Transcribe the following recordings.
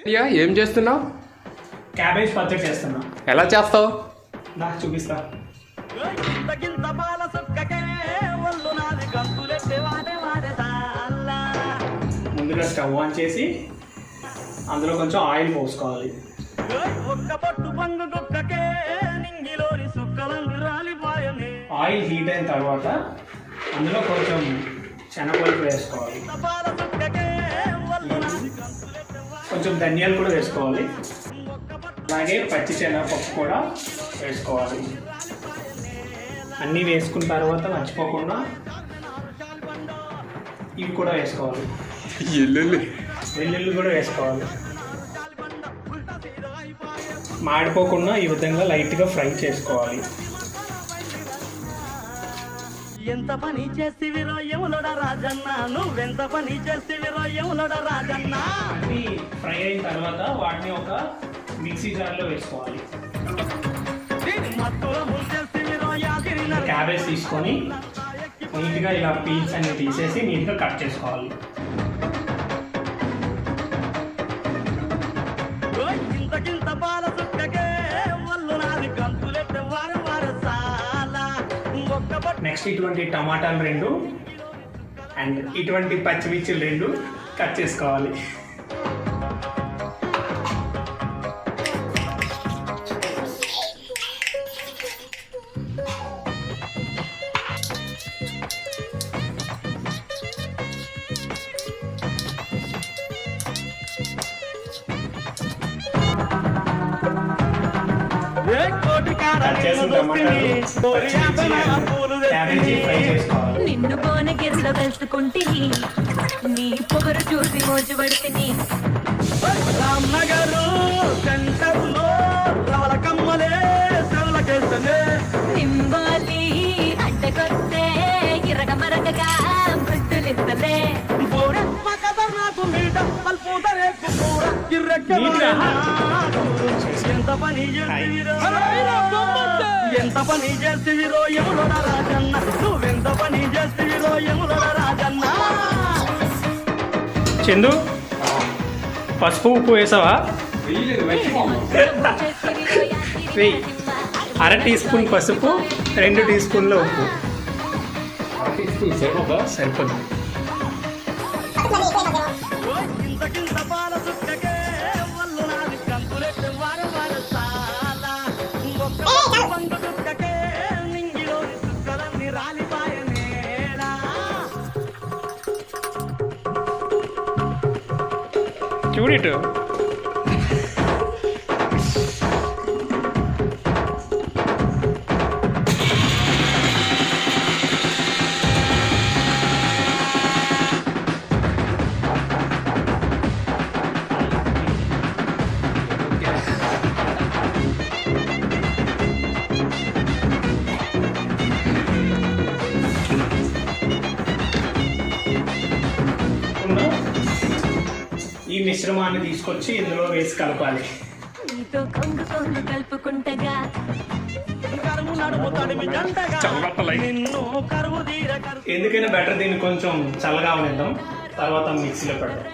ఏం చేస్తున్నావు? క్యాబేజ్ పచ్చడి చేస్తున్నా. ఎలా చేస్తావు? నాకు చూపిస్తా. ముందుగా స్టవ్ ఆన్ చేసి అందులో కొంచెం ఆయిల్ పోసుకోవాలి. ఆయిల్ హీట్ అయిన తర్వాత అందులో కొంచెం శనగపప్పు వేసుకోవాలి, కొంచెం ధనియాలు కూడా వేసుకోవాలి, అలాగే పచ్చి శనగపప్పు కూడా వేసుకోవాలి. అన్నీ వేసుకున్న తర్వాత మర్చిపోకుండా ఇవి కూడా వేసుకోవాలి, వెల్లుల్లి కూడా వేసుకోవాలి. మాడిపోకుండా ఈ విధంగా లైట్గా ఫ్రై చేసుకోవాలి. ఎంత పని చేస్తివిరో యములోడ రాజన్న, నువ్వెంత పని చేస్తివిరో యములోడ రాజన్న. అన్నీ ఫ్రై అయిన తర్వాత వాటిని ఒక మిక్సీ జార్లో వేసుకోవాలి. క్యాబేజ్ తీసుకొని నీట్గా ఇలా పీల్స్ అన్ని తీసేసి నీట్గా కట్ చేసుకోవాలి. నెక్స్ట్ ఇటువంటి టమాటాలు 2 అండ్ ఇటువంటి పచ్చిమిర్చిలు 2 కట్ చేసుకోవాలి. నిన్ను కోనగిరిలో కలుసుకుంటే నీ పొగరు చూసి మోజు పడితే రామ్నగర్ సెంటర్లో రవల కమ్మలే సెవలకేస్తనే నింబాలి అడ్డకొస్తే ఇరగ మరగగా గుడ్డులిస్తలే నాకు మీట పల్పూతరే కూర కిర్రెక్క ఎంత పని ఎంత పని చేస్తివిరో యములోడ రాజన్న, నువ్వెంత పని చేస్తివిరో యములోడ రాజన్న. చందు పసుపు ఉప్పు వేసావా? అర టీ స్పూన్ పసుపు, 2 టీ స్పూన్ల ఉప్పు సరిపోతుంది. చూడిటు ఈ మిశ్రమాన్ని తీసుకొచ్చి ఇందులో వేసి కలపాలి. కలుపుకుంటగా ఎందుకైనా బెటర్ దీన్ని కొంచెం చల్లగా ఉండేద్దాం, తర్వాత మిక్సీలో పెడదాం.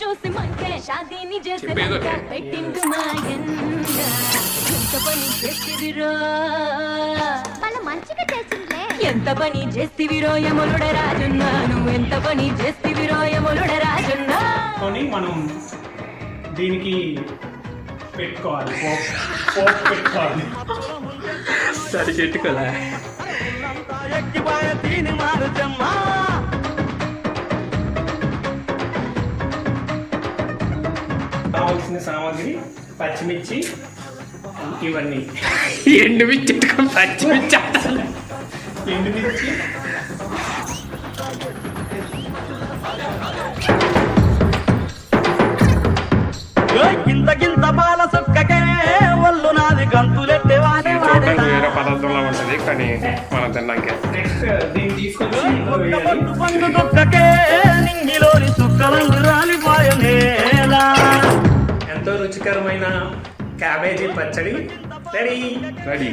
చూసి మంకే షాదీని చేసి పెట్టిండు మాయంగా ఎంత పని చేస్తివిరో వాళ్ళ మంచిగా చేసిందే. ఎంత పని చేస్తివిరో యములుడ రాజున్నా, నువ్వు ఎంత పని చేస్తివిరో యములుడ రాజున్నా. మనం దీనికి పెట్టుకోవాలి, పోపు పెట్టుకోవాలి. సరికెట్టు కదా. కావాల్సిన సామాగ్రి పచ్చిమిర్చి, ఇవన్నీ ఎండుమిర్చి పచ్చిమిర్చి ఎండుమిర్చి, గింత గింత బాల సొక్కకే ఒళ్ళు నాది గంతులెట్టే వాడే వేరే పదార్థంలో ఉంటుంది కానీ మనం తిన్నాకే. నెక్స్ట్ దీన్ని తీసుకొచ్చి పండు తొక్కకే నింగిలోని సుక్కలందు రాలిపోయనేలా. ఎంతో రుచికరమైన క్యాబేజీ పచ్చడి రెడీ.